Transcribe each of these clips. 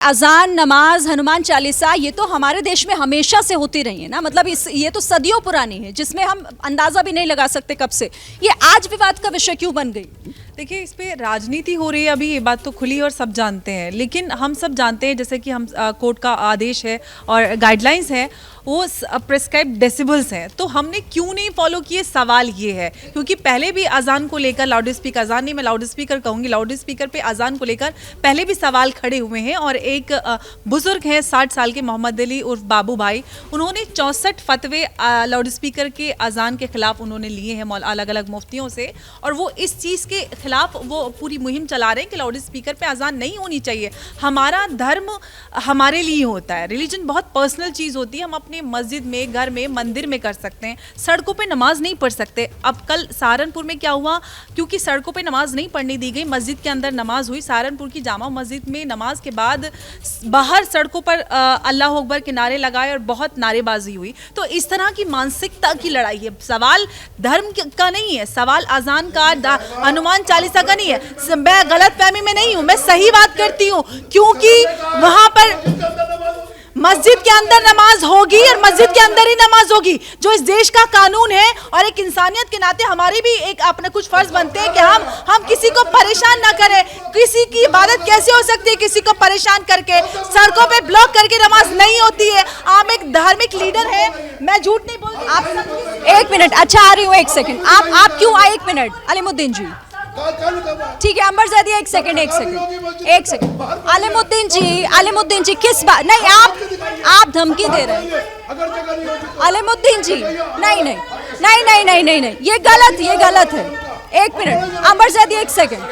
अजान, नमाज, हनुमान चालीसा ये तो हमारे देश में हमेशा से होती रही है ना। मतलब ये तो सदियों पुरानी है, जिसमें हम अंदाजा भी नहीं लगा सकते कब से। ये आज विवाद का विषय क्यों बन गई? देखिए, इस पे राजनीति हो रही है अभी, ये बात तो खुली और सब जानते हैं। लेकिन हम सब जानते हैं, जैसे कि हम कोर्ट का आदेश है और गाइडलाइंस है, वो प्रिस्क्राइब डेसिबल्स हैं, तो हमने क्यों नहीं फॉलो किए? सवाल ये है क्योंकि पहले भी अजान को लेकर लाउड स्पीकर, अजान नहीं मैं लाउड स्पीकर कहूँगी, लाउड स्पीकर पे अजान को लेकर पहले भी सवाल खड़े हुए हैं। और एक बुजुर्ग हैं 60 साल के, मोहम्मद अली उर्फ बाबू भाई, उन्होंने 64 फतवे लाउड स्पीकर के अजान के खिलाफ उन्होंने लिए हैं अलग अलग मुफ्तियों से, और वो इस चीज़ के खिलाफ वो पूरी मुहिम चला रहे हैं कि लाउड स्पीकर पे अजान नहीं होनी चाहिए। हमारा धर्म हमारे लिए होता है, रिलीजन बहुत पर्सनल चीज़ होती है। हम अपने मस्जिद में, घर में, मंदिर में कर सकते हैं, सड़कों पे नमाज नहीं पढ़ सकते। अब कल सहारनपुर में क्या हुआ, क्योंकि सड़कों पे नमाज नहीं पढ़ने दी गई, मस्जिद के अंदर नमाज हुई। सहारनपुर की जामा मस्जिद में नमाज के बाद बाहर सड़कों पर अल्लाह अकबर के नारे लगाए और बहुत नारेबाजी हुई। तो इस तरह की मानसिकता की लड़ाई है। सवाल धर्म का नहीं है, सवाल अजान का, हनुमान चालीसा का नहीं है। मैं गलत फहमी में नहीं हूँ, मैं सही बात करती हूँ, क्योंकि वहां पर मस्जिद के अंदर नमाज होगी और मस्जिद के अंदर ही नमाज होगी, जो इस देश का कानून है। और एक इंसानियत के नाते हमारे भी एक अपने कुछ फर्ज बनते हैं कि हम किसी को परेशान ना करें। किसी की इबादत कैसे हो सकती है किसी को परेशान करके? सड़कों पे ब्लॉक करके नमाज नहीं होती है। आप एक धार्मिक लीडर है, मैं झूठ नहीं बोल। आप एक मिनट, अच्छा आ रही हूँ, एक सेकंड। आप क्यों आए? एक मिनट, अलीमुद्दीन जी, ठीक है। अंबर ज़ैदी, एक सेकंड। अलीमुद्दीन जी किस बात? नहीं, आप धमकी दे रहे हैं अलीमुद्दीन जी। नहीं, ये गलत है। एक मिनट, अंबर ज़ैदी, एक सेकंड।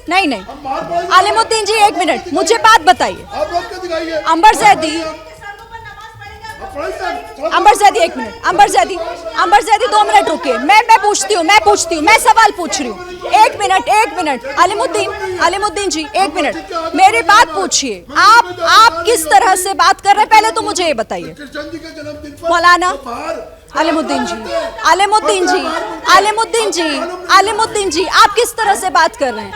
नहीं, अलीमुद्दीन जी एक मिनट, मुझे बात बताइए। अंबर ज़ैदी एक मिनट। अंबर ज़ैदी 2 मिनट रुकिए। मैं पूछती हूँ, मैं सवाल पूछ रही हूँ। एक मिनट। अलीमुद्दीन जी एक मिनट, मेरी बात पूछिए। आप किस तरह से बात कर रहे हैं, पहले तो मुझे ये बताइए। मौलाना अलीमुद्दीन जी, आप किस तरह से बात कर रहे हैं?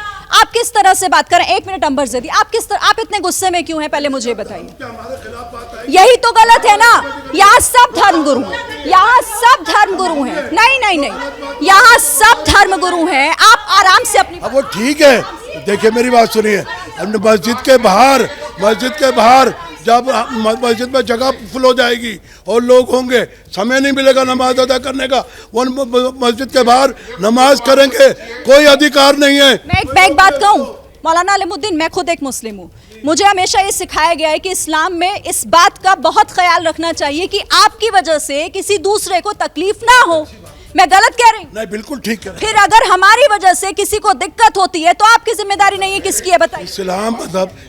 एक मिनट, अंबर ज़ैदी, आप इतने गुस्से में क्यों हैं, पहले मुझे बताइए। यही तो गलत है ना। यहाँ सब धर्मगुरु हैं, यहाँ सब धर्मगुरु हैं। आप आराम से अपनी अब वो ठीक है, देखिए मेरी बात सुनिए। मस्जिद के बाहर जब मस्जिद में जगह फुल हो जाएगी और लोग होंगे, समय नहीं मिलेगा नमाज अदा करने का, वो मस्जिद के बाहर नमाज करेंगे, कोई अधिकार नहीं है। मैं एक बात कहूँ मौलाना अलीमुद्दीन, मैं खुद एक मुस्लिम हूँ। मुझे हमेशा ये सिखाया गया है कि इस्लाम में इस बात का बहुत ख्याल रखना चाहिए कि आपकी वजह से किसी दूसरे को तकलीफ ना हो। मैं गलत कह रही हूँ? नहीं, बिल्कुल ठीक है। फिर अगर हमारी वजह से किसी को दिक्कत होती है तो आपकी जिम्मेदारी नहीं है, किसकी है बताइए?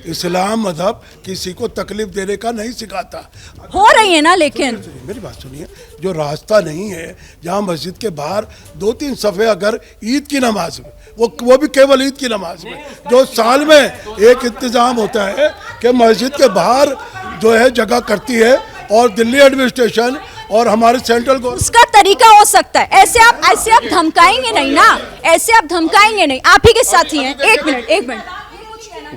इस्लाम मजहब किसी को तकलीफ देने का नहीं सिखाता। हो रही है ना, लेकिन मेरी बात सुनिए, जो रास्ता नहीं है, जहाँ मस्जिद के बाहर 2-3 सफ़े अगर ईद की नमाज में, वो भी केवल ईद की नमाज में, जो साल में एक इंतज़ाम होता है कि मस्जिद के बाहर जो है जगह करती है, और दिल्ली एडमिनिस्ट्रेशन और हमारे सेंट्रल गवर्नमेंट, उसका तरीका हो सकता है। ऐसे आप धमकाएंगे नहीं ना, आप ही के साथी हैं। एक मिनट।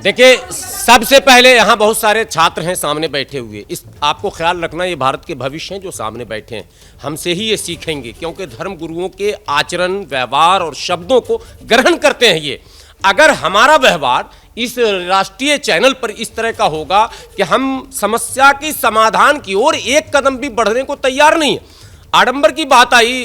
देखिए, सबसे पहले यहाँ बहुत सारे छात्र हैं सामने बैठे हुए, इस आपको ख्याल रखना, ये भारत के भविष्य हैं जो सामने बैठे हैं। हमसे ही ये सीखेंगे, क्योंकि धर्म गुरुओं के आचरण, व्यवहार और शब्दों को ग्रहण करते हैं ये। अगर हमारा व्यवहार इस राष्ट्रीय चैनल पर इस तरह का होगा कि हम समस्या की समाधान की ओर एक कदम भी बढ़ने को तैयार नहीं है। आडंबर की बात आई,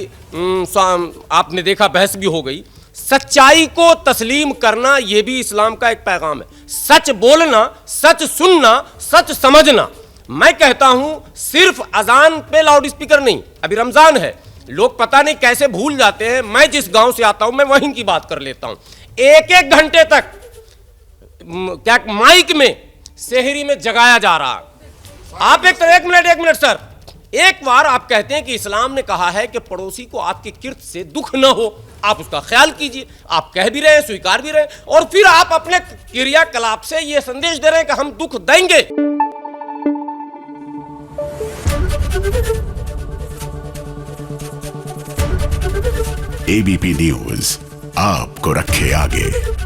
आपने देखा बहस भी हो गई। सच्चाई को तस्लीम करना यह भी इस्लाम का एक पैगाम है। सच बोलना, सच सुनना, सच समझना। मैं कहता हूं सिर्फ अजान पे लाउड स्पीकर नहीं, अभी रमजान है, लोग पता नहीं कैसे भूल जाते हैं। मैं जिस गांव से आता हूं, मैं वहीं की बात कर लेता हूं। 1-1 घंटे तक क्या माइक में सेहरी में जगाया जा रहा। आप एक मिनट सर, एक बार आप कहते हैं कि इस्लाम ने कहा है कि पड़ोसी को आपके किर्त से दुख न हो, आप उसका ख्याल कीजिए। आप कह भी रहे हैं, स्वीकार भी रहे हैं, और फिर आप अपने क्रियाकलाप से यह संदेश दे रहे हैं कि हम दुख देंगे। एबीपी न्यूज आपको रखे आगे।